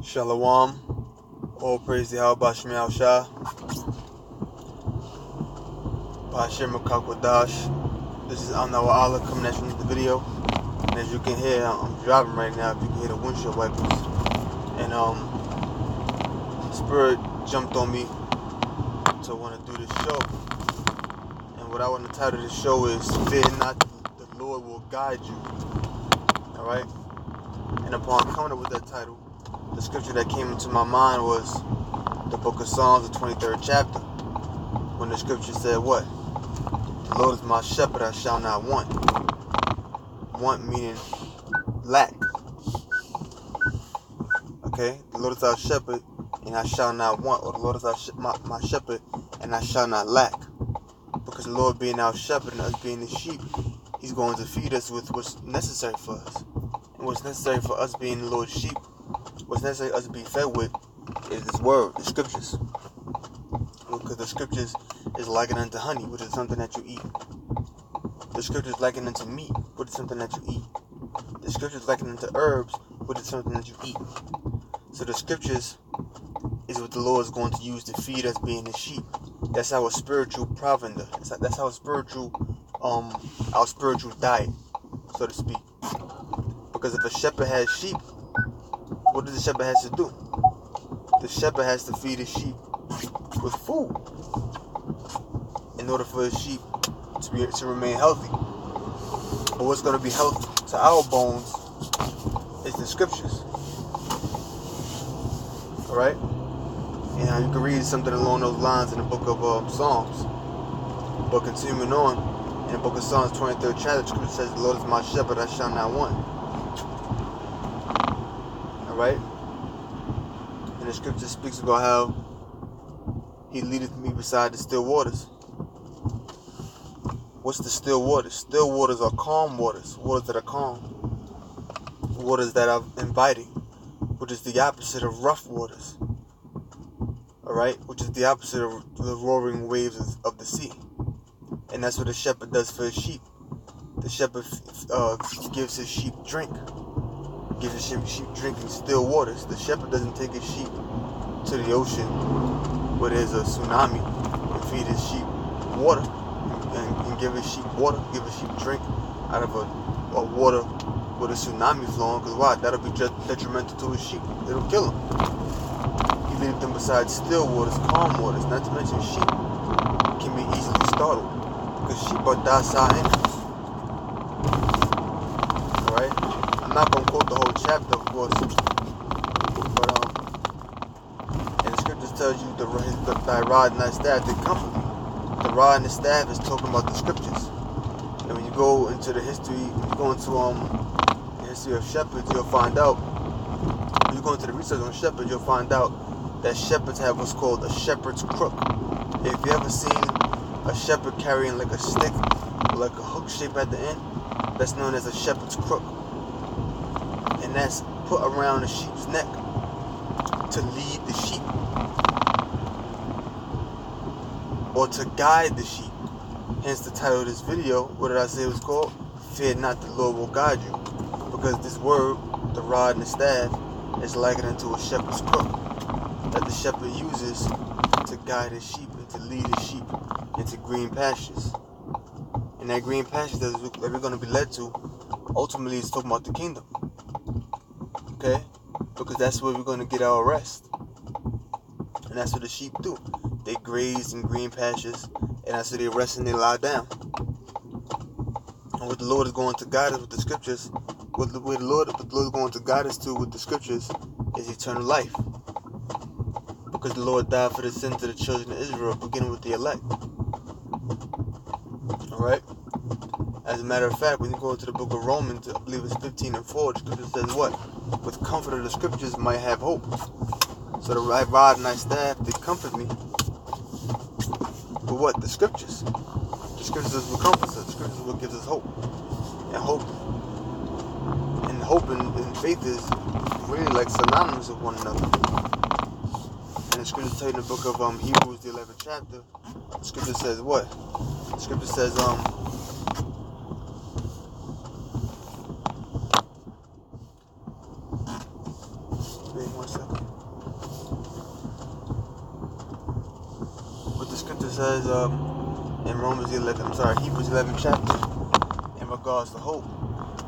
Shalom. All praise the Yahweh Bashmi Al-Shah. Bashir Makakwadash. This is Al-Nawa Allah coming at you with the video. And as you can hear, I'm driving right now. If you can hear the windshield wipers. And Spirit jumped on me to want to do this show. And what I want to title this show is Fear Not, the Lord Will Guide You. Alright? And upon coming up with that title, the scripture that came into my mind was the book of Psalms, the 23rd chapter, when the scripture said what? The Lord is my shepherd, I shall not want. Want meaning lack. Okay? The Lord is our shepherd, and I shall not want. Or the Lord is my shepherd, and I shall not lack. Because the Lord being our shepherd and us being the sheep, He's going to feed us with what's necessary for us. And what's necessary for us being the Lord's sheep, what's necessary for us to be fed with, is His word, the scriptures. Because the scriptures is likened unto honey, which is something that you eat. The scriptures is likened unto meat, which is something that you eat. The scriptures is likened unto herbs, which is something that you eat. So the scriptures is what the Lord is going to use to feed us being His sheep. That's our spiritual provender. That's our spiritual diet, so to speak. Because if a shepherd has sheep, what does the shepherd have to do? The shepherd has to feed his sheep with food in order for his sheep to remain healthy. But what's going to be healthy to our bones is the scriptures. Alright? And you can read something along those lines in the book of Psalms. But continuing on, in the book of Psalms, 23rd chapter, the scripture says, the Lord is my shepherd, I shall not want. Alright? And the scripture speaks about how He leadeth me beside the still waters. What's the still waters? Still waters are calm waters. Waters that are calm. Waters that are inviting. Which is the opposite of rough waters. Alright? Which is the opposite of the roaring waves of the sea. And that's what the shepherd does for his sheep. The shepherd gives his sheep drink. Gives his sheep drinking still waters. The shepherd doesn't take his sheep to the ocean where there's a tsunami and feed his sheep water and give his sheep water, give his sheep drink out of a water with a tsunami flowing. Because why? That'll be detrimental to his sheep. It'll kill him. He leaves them beside still waters, calm waters. Not to mention sheep can be easily startled because sheep are docile animals. Alright? I'm not going to quote the whole chapter, of course, but and the scriptures tells you thy rod and thy staff, they comfort me. The rod and the staff is talking about the scriptures. And when you go into the history, when you go into the history of shepherds, you'll find out, when you go into the research on shepherds, you'll find out that shepherds have what's called a shepherd's crook. If you ever seen a shepherd carrying like a stick, like a hook shape at the end, that's known as a shepherd's crook. And that's put around the sheep's neck to lead the sheep or to guide the sheep. Hence the title of this video. What did I say it was called? Fear not, the Lord will guide you. Because this word, the rod and the staff, is likened unto a shepherd's crook that the shepherd uses to guide his sheep and to lead his sheep into green pastures. And that green pasture that we're going to be led to, ultimately is talking about the kingdom. Okay? Because that's where we're going to get our rest. And that's what the sheep do. They graze in green pastures, and that's where they rest and they lie down. And what the Lord is going to guide us with the scriptures, what the Lord is going to guide us to with the scriptures is eternal life. Because the Lord died for the sins of the children of Israel, beginning with the elect. Alright? As a matter of fact, when you go into the book of Romans, I believe it's 15:4, the scripture says what? With comfort of the scriptures might have hope. So the rod and thy staff, they comfort me. But what? The scriptures. The scriptures is what comforts us. The scriptures is what gives us hope. And hope and faith is really like synonymous with one another. And the scriptures tell you in the book of Hebrews, the 11th chapter, the scripture says what? The scripture says, wait 1 second. says in Hebrews 11 chapter, in regards to hope,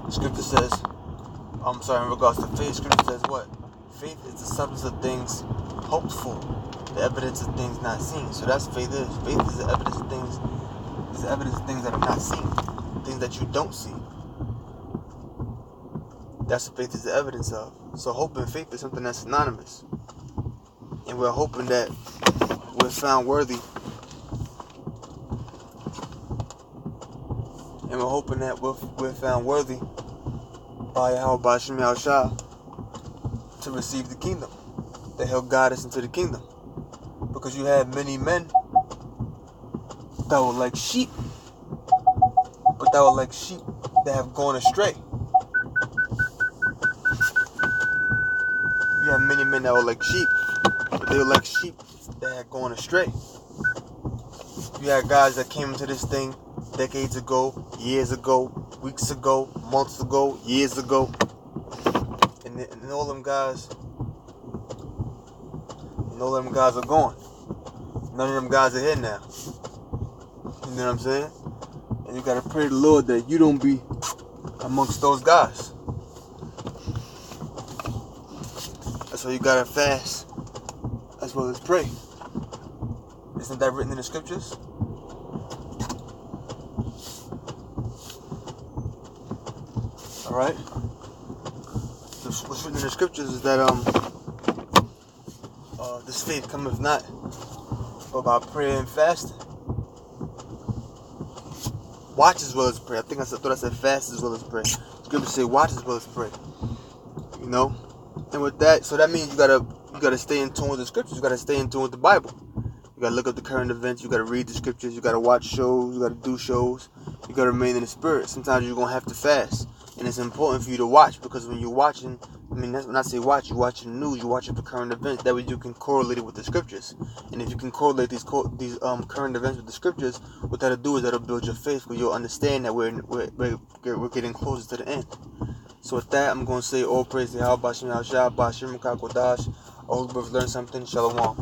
the scripture says, in regards to faith, scripture says what? Faith is the substance of things hoped for, the evidence of things not seen. So that's faith is. Faith is the evidence of things. Is the evidence of things that are not seen, things that you don't see. That's what faith is the evidence of. So hope and faith is something that's synonymous, and we're hoping that we're found worthy. And we're hoping that we're found worthy by Yahweh Hashem Yahushua to receive the kingdom, that He'll guide us into the kingdom. Because you have many men that were like sheep, but that were like sheep that have gone astray. You have many men that were like sheep, but they were like sheep that had gone astray. You had guys that came into this thing decades ago, years ago, weeks ago, months ago, years ago, and all them guys are gone. None of them guys are here now. You know what I'm saying? And you gotta pray to the Lord that you don't be amongst those guys. That's why you gotta fast as well as pray. Isn't that written in the scriptures? Alright? What's written in the scriptures is that this faith cometh not but by prayer and fasting. Watch as well as pray. I thought I said fast as well as pray. Scripture say watch as well as pray. You know? And with that, so that means you gotta stay in tune with the scriptures. You gotta stay in tune with the Bible. You gotta look up the current events. You gotta read the scriptures. You gotta watch shows. You gotta do shows. You gotta remain in the spirit. Sometimes you're gonna have to fast, and it's important for you to watch, because when you're watching, that's when I say watch. You're watching the news. You're watching the current events. That way you can correlate it with the scriptures. And if you can correlate these current events with the scriptures, what that'll do is that'll build your faith, because you'll understand that we're getting closer to the end. So with that, I'm gonna say all praise to Yahweh Hashem Yahushua, Ba'ashem Kodash. I hope you've learned something. Shalom.